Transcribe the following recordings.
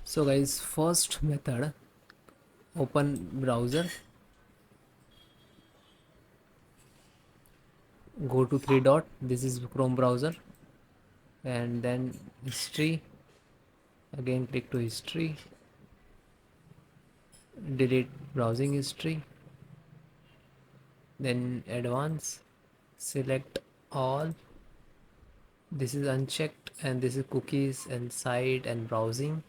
So guys, first method, open browser, go to three dot, this is Chrome browser, and then history, again click to history, delete browsing history, then advanced, select all, this is unchecked, and this is cookies and site and browsing,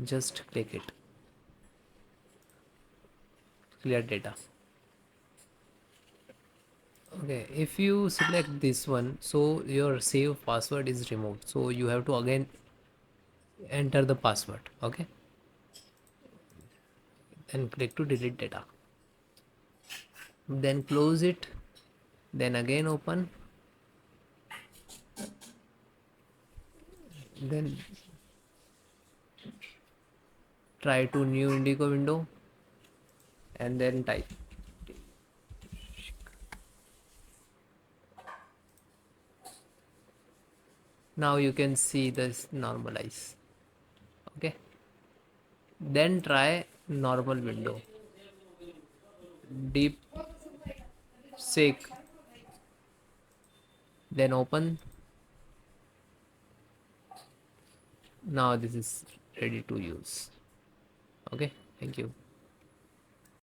just click it, clear data. Okay, if you select this one, so your save password is removed, so you have to again enter the password. Okay, then click to delete data, then close it, then again open, then try to new indigo window, and then type. Now you can see this normalize. Okay, then try normal window, deep seek, then open. Now this is ready to use. Okay, thank you.